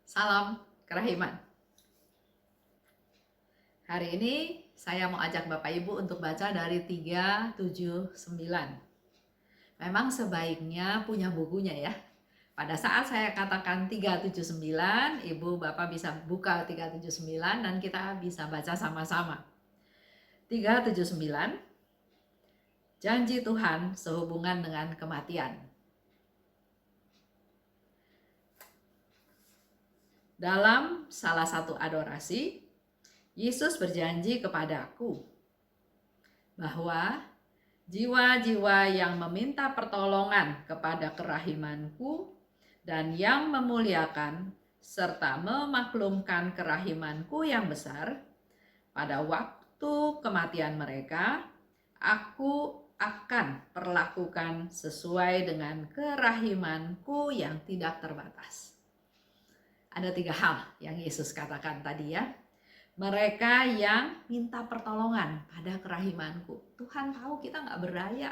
Salam kerahiman. Hari ini saya mau ajak Bapak Ibu untuk baca dari 379. Memang sebaiknya punya bukunya ya. Pada saat saya katakan 379, Ibu Bapak bisa buka 379 dan kita bisa baca sama-sama. 379, janji Tuhan sehubungan dengan kematian. Dalam salah satu adorasi, Yesus berjanji kepadaku bahwa jiwa-jiwa yang meminta pertolongan kepada kerahimanku dan yang memuliakan serta memaklumkan kerahimanku yang besar, pada waktu kematian mereka, aku akan perlakukan sesuai dengan kerahimanku yang tidak terbatas. Ada 3 hal yang Yesus katakan tadi ya. Mereka yang minta pertolongan pada kerahimanku. Tuhan tahu kita nggak berdaya.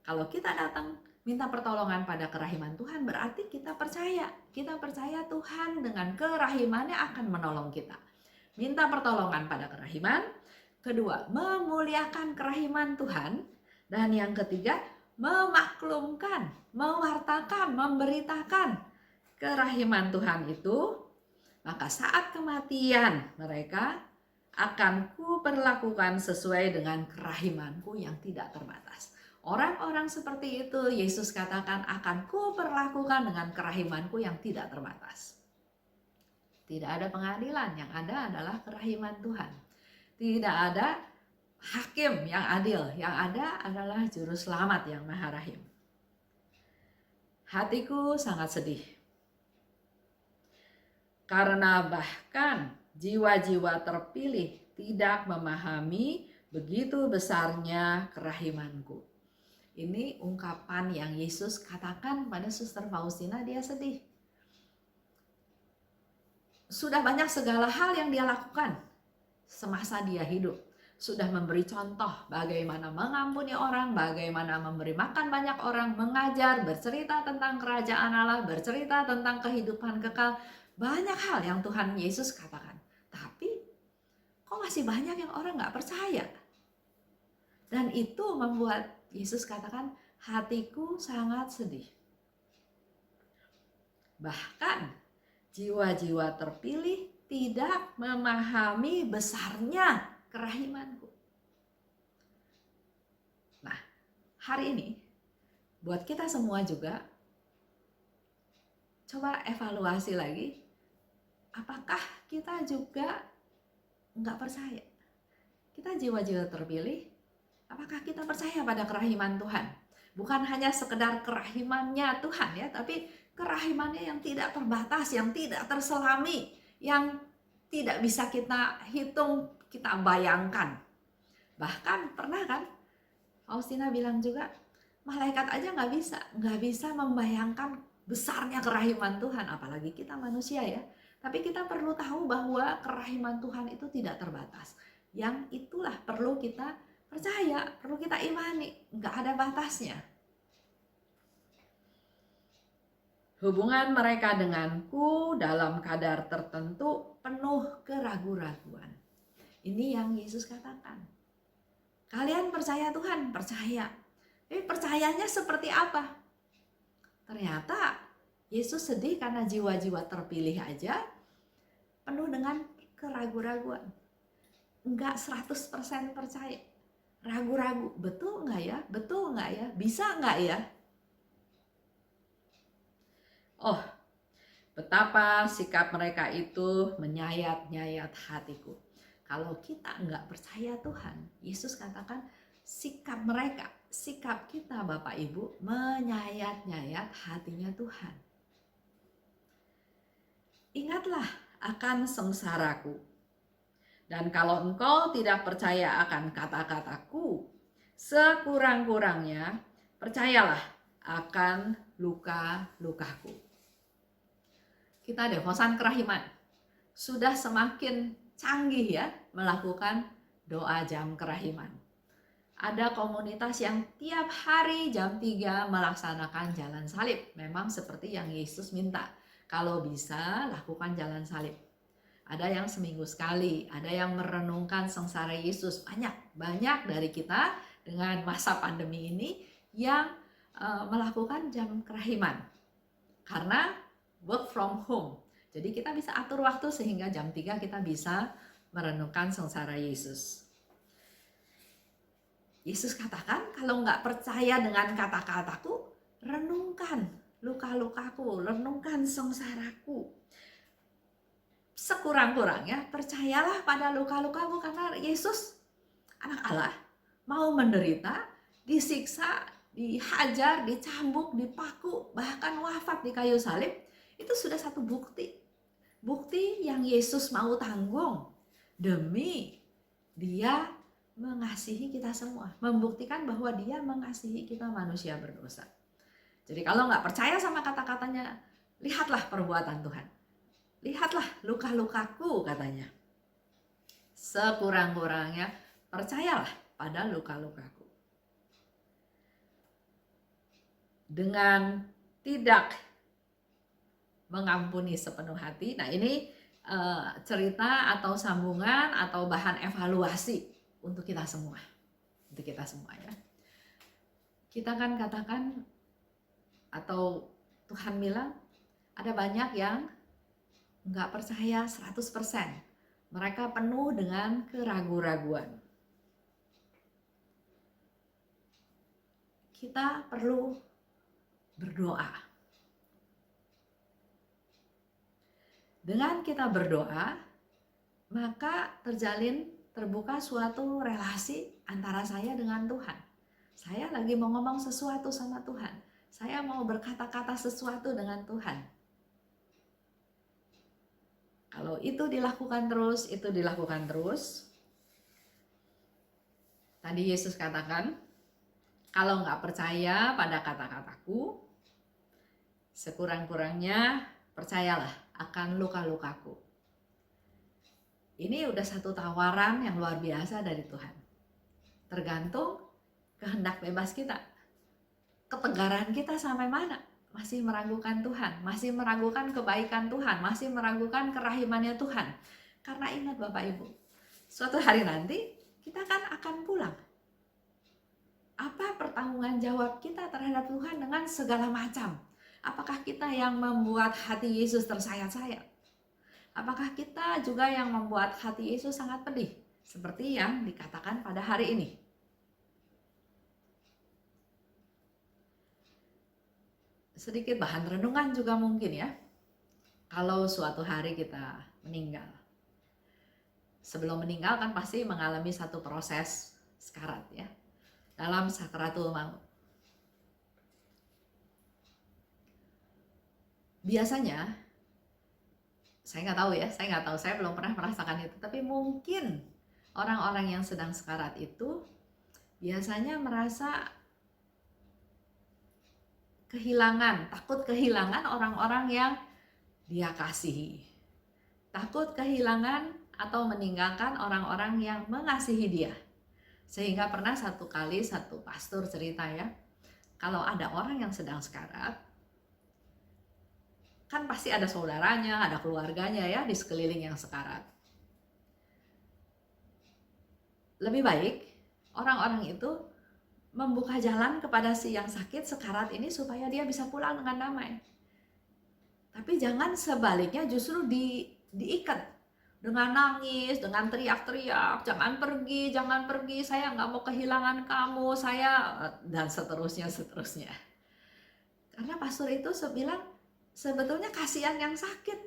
Kalau kita datang minta pertolongan pada kerahiman Tuhan, berarti kita percaya. Kita percaya Tuhan dengan kerahimannya akan menolong kita. Minta pertolongan pada kerahiman. Kedua, memuliakan kerahiman Tuhan. Dan yang ketiga, memaklumkan, mewartakan, memberitakan kerahiman Tuhan itu. Maka saat kematian mereka akan kuperlakukan sesuai dengan kerahimanku yang tidak terbatas. Orang-orang seperti itu Yesus katakan akan kuperlakukan dengan kerahimanku yang tidak terbatas. Tidak ada pengadilan, yang ada adalah kerahiman Tuhan. Tidak ada hakim yang adil, yang ada adalah juru selamat yang maha rahim. Hatiku sangat sedih. Karena bahkan jiwa-jiwa terpilih tidak memahami begitu besarnya kerahimanku. Ini ungkapan yang Yesus katakan pada Suster Faustina, dia sedih. Sudah banyak segala hal yang dia lakukan semasa dia hidup. Sudah memberi contoh bagaimana mengampuni orang, bagaimana memberi makan banyak orang, mengajar, bercerita tentang kerajaan Allah, bercerita tentang kehidupan kekal. Banyak hal yang Tuhan Yesus katakan. Tapi kok masih banyak yang orang gak percaya? Dan itu membuat Yesus katakan, hatiku sangat sedih. Bahkan jiwa-jiwa terpilih tidak memahami besarnya kerahimanku. Nah, hari ini buat kita semua juga coba evaluasi lagi. Apakah kita juga nggak percaya? Kita jiwa-jiwa terpilih, apakah kita percaya pada kerahiman Tuhan? Bukan hanya sekedar kerahimannya Tuhan ya, tapi kerahimannya yang tidak terbatas, yang tidak terselami, yang tidak bisa kita hitung, kita bayangkan. Bahkan pernah kan Faustina bilang juga, malaikat aja nggak bisa membayangkan besarnya kerahiman Tuhan, apalagi kita manusia ya. Tapi kita perlu tahu bahwa kerahiman Tuhan itu tidak terbatas. Yang itulah perlu kita percaya, perlu kita imani, nggak ada batasnya. Hubungan mereka denganku dalam kadar tertentu penuh keraguan-raguan. Ini yang Yesus katakan. Kalian percaya Tuhan? Percaya. Tapi percayanya seperti apa? Ternyata Yesus sedih karena jiwa-jiwa terpilih aja penuh dengan keraguan-raguan. Enggak 100% percaya. Ragu-ragu, betul enggak ya? Betul enggak ya? Bisa enggak ya? Oh, betapa sikap mereka itu menyayat-nyayat hatiku. Kalau kita enggak percaya Tuhan, Yesus katakan sikap mereka, sikap kita Bapak Ibu menyayat-nyayat hatinya Tuhan. Ingatlah akan sengsaraku. Dan kalau engkau tidak percaya akan kata-kataku, sekurang-kurangnya percayalah akan luka-lukaku. Kita devosan kerahiman. Sudah semakin canggih ya melakukan doa jam kerahiman. Ada komunitas yang tiap hari jam 3 melaksanakan jalan salib. Memang seperti yang Yesus minta. Kalau bisa, lakukan jalan salib. Ada yang seminggu sekali, ada yang merenungkan sengsara Yesus. Banyak dari kita dengan masa pandemi ini yang melakukan jam kerahiman. Karena work from home. Jadi kita bisa atur waktu sehingga jam 3 kita bisa merenungkan sengsara Yesus. Yesus katakan, kalau nggak percaya dengan kata-kataku, renungkan luka-lukaku, renungkan sengsaraku. Sekurang-kurangnya percayalah pada luka-lukamu, karena Yesus anak Allah mau menderita, disiksa, dihajar, dicambuk, dipaku, bahkan wafat di kayu salib. Itu sudah satu bukti yang Yesus mau tanggung demi dia mengasihi kita semua, membuktikan bahwa dia mengasihi kita manusia berdosa. Jadi kalau nggak percaya sama kata-katanya, lihatlah perbuatan Tuhan. Lihatlah luka-lukaku, katanya. Sekurang-kurangnya percayalah pada luka-lukaku. Dengan tidak mengampuni sepenuh hati. Nah, ini cerita atau sambungan atau bahan evaluasi untuk kita semua. Untuk kita semua ya. Kita kan katakan atau Tuhan bilang ada banyak yang nggak percaya 100%. Mereka penuh dengan keraguan-raguan. Kita perlu berdoa. Dengan kita berdoa, maka terbuka suatu relasi antara saya dengan Tuhan. Saya lagi mau ngomong sesuatu sama Tuhan. Saya mau berkata-kata sesuatu dengan Tuhan. Kalau itu dilakukan terus, tadi Yesus katakan, kalau nggak percaya pada kata-kataku, sekurang-kurangnya percayalah akan luka-lukaku. Ini udah satu tawaran yang luar biasa dari Tuhan. Tergantung kehendak bebas kita. Ketegaran kita sampai mana? Masih meragukan Tuhan, masih meragukan kebaikan Tuhan, masih meragukan kerahimannya Tuhan. Karena ingat Bapak Ibu, suatu hari nanti kita kan akan pulang. Apa pertanggungan jawab kita terhadap Tuhan dengan segala macam? Apakah kita yang membuat hati Yesus tersayat-sayat? Apakah kita juga yang membuat hati Yesus sangat pedih? Seperti yang dikatakan pada hari ini. Sedikit bahan renungan juga mungkin ya. Kalau suatu hari kita meninggal. Sebelum meninggal kan pasti mengalami satu proses sekarat ya. Dalam sakaratul maut. Biasanya, saya nggak tahu, saya belum pernah merasakan itu. Tapi mungkin orang-orang yang sedang sekarat itu biasanya merasa takut kehilangan orang-orang yang dia kasihi. Takut kehilangan atau meninggalkan orang-orang yang mengasihi dia. Sehingga pernah satu kali satu pastor cerita ya, kalau ada orang yang sedang sekarat, kan pasti ada saudaranya, ada keluarganya ya di sekeliling yang sekarat. Lebih baik orang-orang itu membuka jalan kepada si yang sakit sekarat ini supaya dia bisa pulang dengan damai. Tapi jangan sebaliknya justru diikat dengan nangis, dengan teriak-teriak, jangan pergi, saya nggak mau kehilangan kamu, dan seterusnya. Karena pastor itu bilang sebetulnya kasihan yang sakit.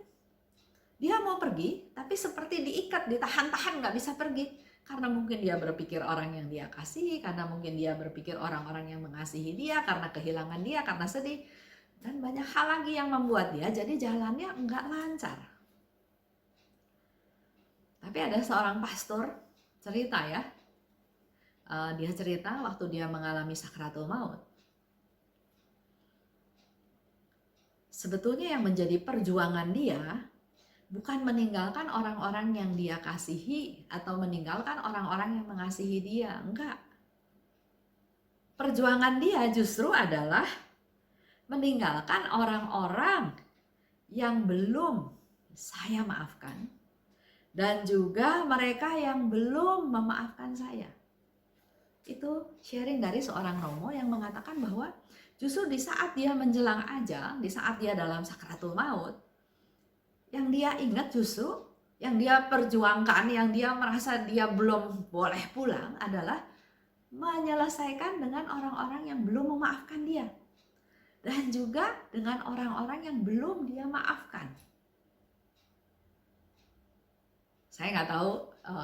Dia mau pergi, tapi seperti diikat, ditahan-tahan, nggak bisa pergi. Karena mungkin dia berpikir orang yang dia kasihi, karena mungkin dia berpikir orang-orang yang mengasihi dia, karena kehilangan dia, karena sedih. Dan banyak hal lagi yang membuat dia jadi jalannya nggak lancar. Tapi ada seorang pastor cerita ya, dia cerita waktu dia mengalami sakratul maut. Sebetulnya yang menjadi perjuangan dia bukan meninggalkan orang-orang yang dia kasihi atau meninggalkan orang-orang yang mengasihi dia, enggak. Perjuangan dia justru adalah meninggalkan orang-orang yang belum saya maafkan, dan juga mereka yang belum memaafkan saya. Itu sharing dari seorang Romo yang mengatakan bahwa justru di saat dia menjelang ajal, di saat dia dalam sakratul maut, yang dia ingat justru, yang dia perjuangkan, yang dia merasa dia belum boleh pulang adalah menyelesaikan dengan orang-orang yang belum memaafkan dia. Dan juga dengan orang-orang yang belum dia maafkan. Saya nggak tahu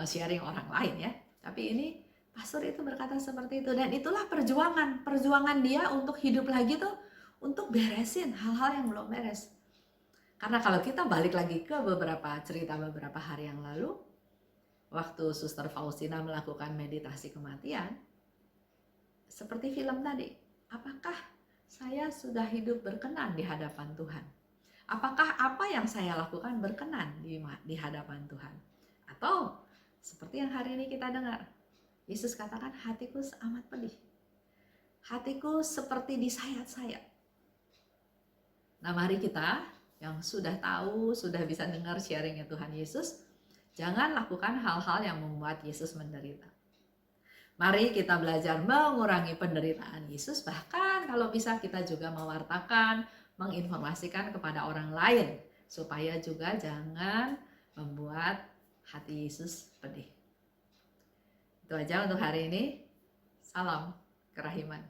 sharing orang lain ya, tapi ini pastor itu berkata seperti itu. Dan itulah perjuangan dia untuk hidup lagi tuh, untuk beresin hal-hal yang belum beres. Karena kalau kita balik lagi ke beberapa cerita beberapa hari yang lalu, waktu Suster Faustina melakukan meditasi kematian, seperti film tadi, apakah saya sudah hidup berkenan di hadapan Tuhan? Apakah apa yang saya lakukan berkenan di hadapan Tuhan? Atau seperti yang hari ini kita dengar, Yesus katakan, hatiku amat pedih. Hatiku seperti disayat-sayat. Nah, mari kita yang sudah tahu, sudah bisa dengar sharingnya Tuhan Yesus, jangan lakukan hal-hal yang membuat Yesus menderita. Mari kita belajar mengurangi penderitaan Yesus, bahkan kalau bisa kita juga mewartakan, menginformasikan kepada orang lain, supaya juga jangan membuat hati Yesus pedih. Itu aja untuk hari ini. Salam kerahiman.